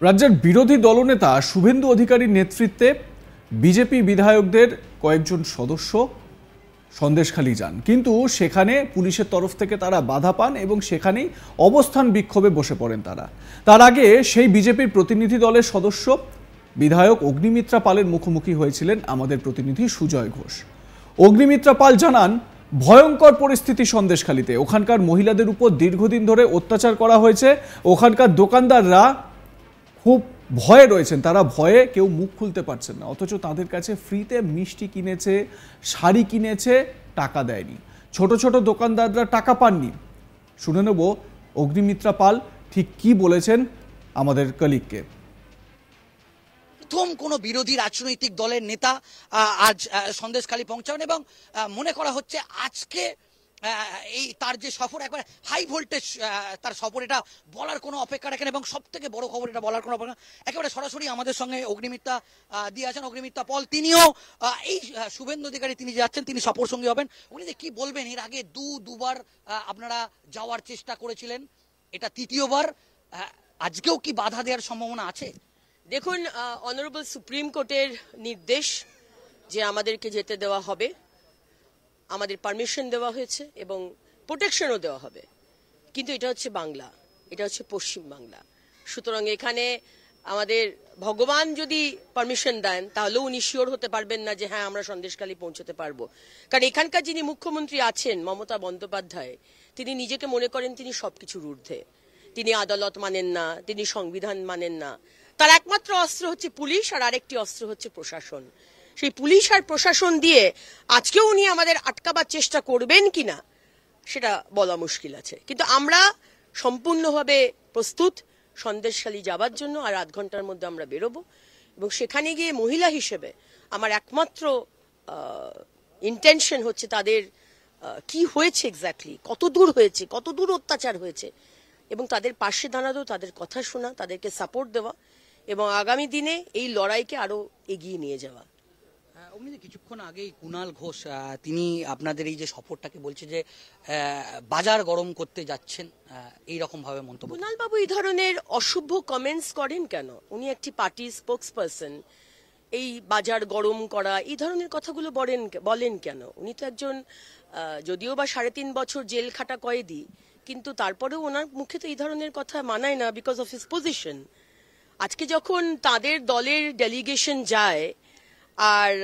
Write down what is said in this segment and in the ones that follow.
রাজ্যের বিরোধী দলনেতা শুভেন্দু অধিকারীর নেতৃত্বে বিজেপি বিধায়কদের কয়েকজন সদস্য সন্দেশখালী যান, কিন্তু সেখানে পুলিশের তরফ থেকে তারা বাধা পান এবং সেখানেই অবস্থান বিক্ষোভে বসে পড়েন তারা। তার আগে সেই বিজেপির প্রতিনিধি দলের সদস্য বিধায়ক অগ্নিমিত্রা পালের মুখোমুখি হয়েছিলেন আমাদের প্রতিনিধি সুজয় ঘোষ। অগ্নিমিত্রা পাল জানান, ভয়ঙ্কর পরিস্থিতি সন্দেশখালীতে। ওখানকার মহিলাদের উপর দীর্ঘদিন ধরে অত্যাচার করা হয়েছে। ওখানকার দোকানদাররা খুব ভয়ে রয়েছেন, তারা ভয়ে কেউ মুখ খুলতে পারছেন না, অথচ তাদের কাছে ফ্রিতে মিষ্টি কিনেছে, শাড়ি কিনেছে, টাকা দেয়নি। ছোট ছোট দোকানদাররা টাকা পাননি। শুনে নেব অগ্নিমিত্রা পাল ঠিক কি বলেছেন আমাদের কলিগকে। প্রথম কোনো বিরোধী রাজনৈতিক দলের নেতা আজ সন্দেশখালী পৌঁছাবেন এবং মনে করা হচ্ছে আজকে এই তার যে সফর একবার হাই ভোল্টেজ তার সফর, এটা বলার কোনো অপেক্ষা রাখেন। এবং সব থেকে বড় খবর, এটা বলার কোনো অপেক্ষা, একেবারে সরাসরি আমাদের সঙ্গে অগ্নিমিত্রা দিয়ে আছেন, অগ্নিমিত্রা পল। তিনিও এই শুভেন্দু অধিকারী তিনি যাচ্ছেন, তিনি সফর সঙ্গী হবেন। উনি যে কি বলবেন, এর আগে দুবার আপনারা যাওয়ার চেষ্টা করেছিলেন, এটা তৃতীয়বার, আজকেও কি বাধা দেওয়ার সম্ভাবনা আছে? দেখুন, অনারেবল সুপ্রিম কোর্টের নির্দেশ যে আমাদেরকে যেতে দেওয়া হবে, আমাদের পারমিশন দেওয়া হয়েছে এবং প্রোটেকশনও দেওয়া হবে, কিন্তু এটা হচ্ছে বাংলা, এটা হচ্ছে পশ্চিম বাংলা। সুতরাং এখানে আমাদের ভগবান যদি পারমিশন দেন তাহলেও উনি শিওর হতে পারবেন না যে হ্যাঁ আমরা সন্দেশখালী পৌঁছতে পারবো। কারণ এখানকার যিনি মুখ্যমন্ত্রী আছেন মমতা বন্দ্যোপাধ্যায়, তিনি নিজেকে মনে করেন তিনি সবকিছুর ঊর্ধ্বে। তিনি আদালত মানেন না, তিনি সংবিধান মানেন না। তার একমাত্র অস্ত্র হচ্ছে পুলিশ, আর আরেকটি অস্ত্র হচ্ছে প্রশাসন। সেই পুলিশ আর প্রশাসন দিয়ে আজকেও উনি আমাদের আটকাবার চেষ্টা করবেন কিনা সেটা বলা মুশকিল আছে, কিন্তু আমরা সম্পূর্ণভাবে প্রস্তুত সন্দেশখালী যাবার জন্য। আর আধ ঘন্টার মধ্যে আমরা বেরোবো এবং সেখানে গিয়ে মহিলা হিসেবে আমার একমাত্র ইন্টেনশন হচ্ছে তাদের কি হয়েছে এক্স্যাক্টলি, কত দূর হয়েছে, কত দূর অত্যাচার হয়েছে, এবং তাদের পাশে দাঁড়ানো, তাদের কথা শোনা, তাদেরকে সাপোর্ট দেওয়া এবং আগামী দিনে এই লড়াইকে আরো এগিয়ে নিয়ে যাওয়া। কিছুক্ষণ আগেই কুণাল ঘোষ তিনি আপনাদের এই যে সফরটাকে বলছে যে বাজার গরম করতে যাচ্ছেন, এই রকম ভাবে মন্তব্য। কুণাল বাবু এই ধরনের অশুভ কমেন্টস করেন কেন? উনি একটি পার্টির স্পোকসপারসন। এই বাজার গরম করা এই ধরনের কথাগুলো বলেন কেন? উনি তো একজন যদিও বা 3.5 বছর জেল খাটা কয়েদি, কিন্তু তারপরেও ওনার মুখে তো এই ধরনের কথা মানায় না, বিকজ অফ হিজ পজিশন। আজকে যখন তাদের দলের ডেলিগেশন যায়, আর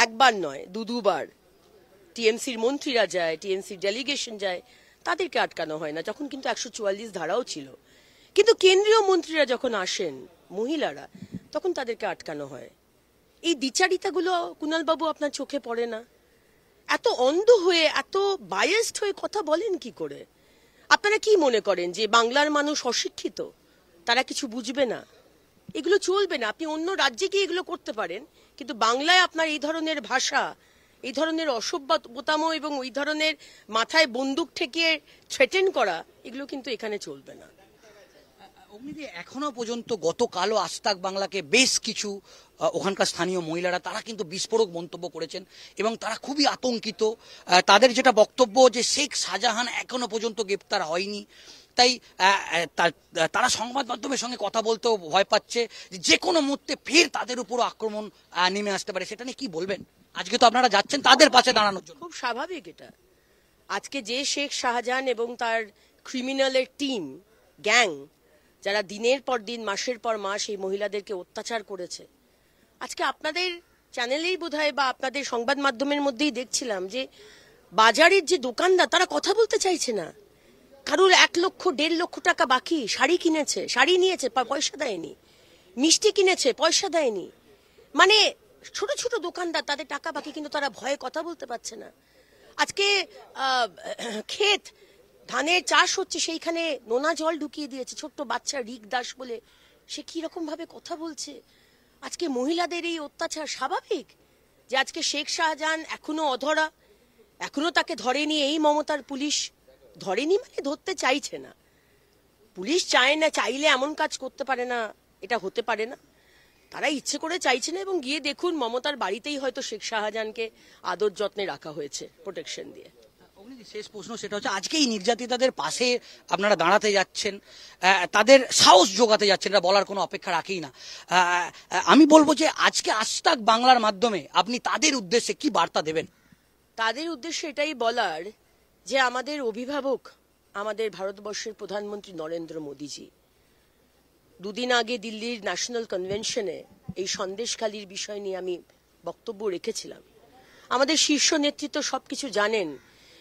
একবার নয় দুবার টিএমসির মন্ত্রীরা যায়, টিএমসির ডেলিগেশন যায়, তাদেরকে আটকানো হয় না, যখন কিন্তু 144 ধারাও ছিল। কিন্তু কেন্দ্রীয় মন্ত্রীরা যখন আসেন, মহিলারা, তখন তাদেরকে আটকানো হয়। এই দ্বিচারিতাগুলো কুণালবাবু আপনার চোখে পড়ে না? এত অন্ধ হয়ে, এত বায়াসড হয়ে কথা বলেন কি করে? আপনারা কি মনে করেন যে বাংলার মানুষ অশিক্ষিত, তারা কিছু বুঝবে না? এগুলো চলবে না। আপনি অন্য রাজ্যে গিয়ে এগুলো করতে পারেন, কিন্তু বাংলায় আপনার এই ধরনের ভাষা, এই ধরনের অসভ্যতামো এবং ওই ধরনের মাথায় বন্দুক ঠেকিয়ে থ্রেটেন করা, এগুলো কিন্তু এখানে চলবে না। এখনো পর্যন্ত গতকালও আজতাক বাংলাকে বেশ কিছু ওখানকার স্থানীয় মহিলারা তারা কিন্তু বিস্ফোরক মন্তব্য করেছেন এবং তারা খুবই আতঙ্কিত। তাদের যেটা বক্তব্য যে শেখ শাহজাহান এখনো পর্যন্ত গ্রেপ্তার হয়নি, তাই তারা সংবাদ মাধ্যমের সঙ্গে কথা বলতেও ভয় পাচ্ছে যে কোনো মুহূর্তে ফের তাদের উপর আক্রমণ নেমে আসতে পারে। সেটা নিয়ে কি বলবেন? আজকে তো আপনারা যাচ্ছেন তাদের পাশে দাঁড়ানোর জন্য। খুব স্বাভাবিক এটা। আজকে যে শেখ শাহজাহান এবং তার ক্রিমিনালের টিম, গ্যাং, যারা দিনের পর দিন, মাসের পর মাস এই মহিলাদেরকে অত্যাচার করেছে, আজকে আপনাদের চ্যানেলেই বোধহয় বা আপনাদের সংবাদ মাধ্যমের মধ্যেই দেখছিলাম যে বাজারের যে দোকানদার, তারা কথা বলতে চাইছে না। কারোর 1 লক্ষ 1.5 লক্ষ টাকা বাকি, শাড়ি কিনেছে, শাড়ি নিয়েছে, পয়সা দেয়নি, মিষ্টি কিনেছে, পয়সা দেয়নি। মানে ছোট ছোট দোকানদার, তাদের টাকা বাকি, কিন্তু তারা ভয়ে কথা বলতে পারছে না। আজকে ক্ষেত, ধানের চাষ হচ্ছে, সেইখানে নোনা জল ঢুকিয়ে দিয়েছে। ছোট্ট বাচ্চা রিক দাস বলে, সে কি রকম ভাবে কথা বলছে। আজকে মহিলাদের এই অত্যাচার স্বাভাবিক যে আজকে শেখ শাহজাহান এখনো অধরা, এখনো তাকে ধরেনি এই মমতার পুলিশ। ধরেনি মানে ধরতে চাইছে না। পুলিশ চায় না, চাইলে এমন কাজ করতে পারে না, এটা হতে পারে না। তারা ইচ্ছে করে চাইছে না। এবং গিয়ে দেখুন, মমতার বাড়িতেই হয়তো শেখ শাহজাহানকে আদর যত্নে রাখা হয়েছে প্রোটেকশন দিয়ে। একটি শেষ প্রশ্ন, সেটা হচ্ছে আজকে এই নির্যাতিতাদের পাশে আপনারা দাঁড়াতে যাচ্ছেন, তাদের সাহস যোগাতে যাচ্ছেন, এটা বলার কোনো অপেক্ষা রাখেই না। আমি বলবো যে আজকে আজতাক বাংলার মাধ্যমে আপনি তাদের উদ্দেশ্যে কি বার্তা দেবেন? তাদের উদ্দেশ্যে এটাই বলার যে আমাদের অভিভাবক, আমাদের ভারতবর্ষের প্রধানমন্ত্রী নরেন্দ্র মোদীজি দুদিন আগে দিল্লির ন্যাশনাল কনভেনশনে এই সন্দেশখালির বিষয় নিয়ে আমি বক্তব্য রেখেছিলাম। আমাদের শীর্ষ নেতৃত্ব সবকিছু জানেন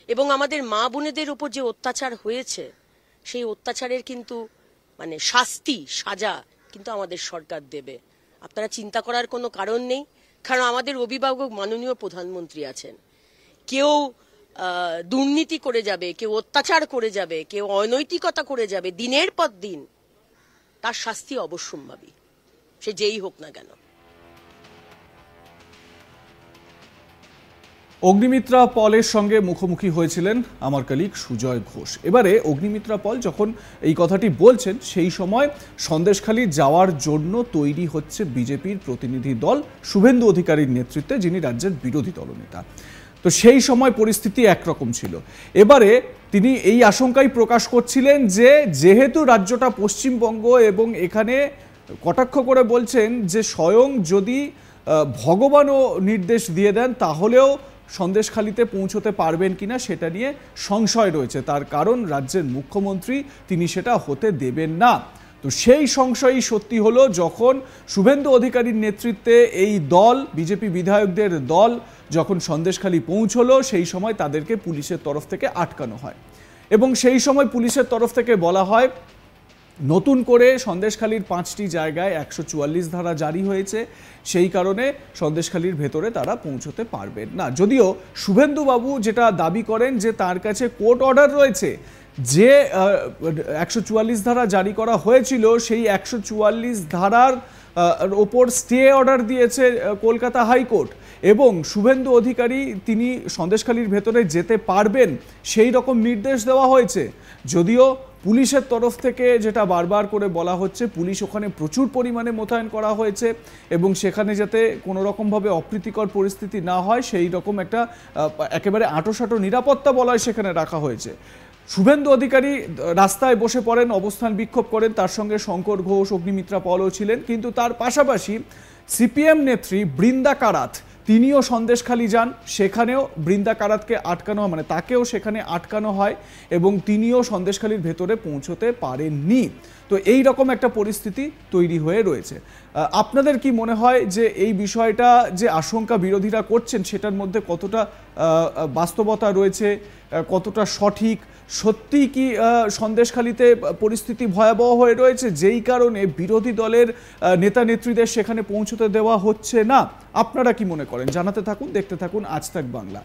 এবং আমাদের মা বোনেদের উপর যে অত্যাচার হয়েছে সেই অত্যাচারের কিন্তু শাস্তি, সাজা কিন্তু আমাদের সরকার দেবে। আপনারা চিন্তা করার কোনো কারণ নেই, কারণ আমাদের অভিভাবক মাননীয় প্রধানমন্ত্রী আছেন। কেউ দুর্নীতি করে যাবে, কেউ অত্যাচার করে যাবে, কেউ অনৈতিকতা করে যাবে, দিনের পর দিন তার শাস্তি অবশ্যম্ভাবী, সে যেই হোক না কেন। অগ্নিমিত্রা পলের সঙ্গে মুখোমুখি হয়েছিলেন আমার কলিগ সুজয় ঘোষ। এবারে অগ্নিমিত্রা পল যখন এই কথাটি বলছেন সেই সময় সন্দেশখালী যাওয়ার জন্য তৈরি হচ্ছে বিজেপির প্রতিনিধি দল শুভেন্দু অধিকারীর নেতৃত্বে, যিনি রাজ্যের বিরোধী দলনেতা। তো সেই সময় পরিস্থিতি একরকম ছিল। এবারে তিনি এই আশঙ্কাই প্রকাশ করছিলেন যে যেহেতু রাজ্যটা পশ্চিমবঙ্গ এবং এখানে কটাক্ষ করে বলছেন যে স্বয়ং যদি ভগবানও নির্দেশ দিয়ে দেন তাহলেও সন্দেশখালীতে পৌঁছতে পারবেন কিনা সেটা নিয়ে সংশয় রয়েছে। তার কারণ রাজ্যের মুখ্যমন্ত্রী তিনি সেটা হতে দেবেন না। তো সেই সংশয়ই সত্যি হলো যখন শুভেন্দু অধিকারীর নেতৃত্বে এই দল, বিজেপি বিধায়কদের দল যখন সন্দেশখালী পৌঁছলো, সেই সময় তাদেরকে পুলিশের তরফ থেকে আটকানো হয় এবং সেই সময় পুলিশের তরফ থেকে বলা হয় নতুন করে সন্দেশখালীর 5টি জায়গায় 144 ধারা জারি হয়েছে, সেই কারণে সন্দেশখালীর ভেতরে তারা পৌঁছতে পারবেন না। যদিও শুভেন্দুবাবু যেটা দাবি করেন যে তার কাছে কোর্ট অর্ডার রয়েছে, যে 144 ধারা জারি করা হয়েছিল সেই 144 ধারার ওপর স্টে অর্ডার দিয়েছে কলকাতা হাইকোর্ট এবং শুভেন্দু অধিকারী তিনি সন্দেশখালীর ভেতরে যেতে পারবেন সেই রকম নির্দেশ দেওয়া হয়েছে। যদিও পুলিশের তরফ থেকে যেটা বারবার করে বলা হচ্ছে পুলিশ ওখানে প্রচুর পরিমাণে মোতায়েন করা হয়েছে এবং সেখানে যাতে কোনো রকমভাবে অপ্রীতিকর পরিস্থিতি না হয় সেই রকম একটা একেবারে আঁটোসাঁটো নিরাপত্তা বলয় সেখানে রাখা হয়েছে। শুভেন্দু অধিকারী রাস্তায় বসে পড়েন, অবস্থান বিক্ষোভ করেন, তার সঙ্গে শঙ্কর ঘোষ, অগ্নিমিত্রা পলও ছিলেন, কিন্তু তার পাশাপাশি সিপিএম নেত্রী বৃন্দা কারাত তিনিও সন্দেশখালী যান, সেখানেও বৃন্দা কারাতকে আটকানো হয়, তাকেও সেখানে আটকানো হয় এবং তিনিও সন্দেশখালীর ভেতরে পৌঁছতে পারেননি। তো এই রকম একটা পরিস্থিতি তৈরি হয়ে রয়েছে। আপনাদের কি মনে হয় যে এই বিষয়টা যে আশঙ্কা বিরোধীরা করছেন সেটার মধ্যে কতটা বাস্তবতা রয়েছে, কতটা সঠিক? সত্যি কি সন্দেশখালীতে পরিস্থিতি ভয়াবহ হয়ে রয়েছে যেই কারণে বিরোধী দলের নেতা নেত্রীদের সেখানে পৌঁছতে দেওয়া হচ্ছে না? আপনারা কি মনে করেন? জানাতে থাকুন, দেখতে থাকুন আজ তাক বাংলা।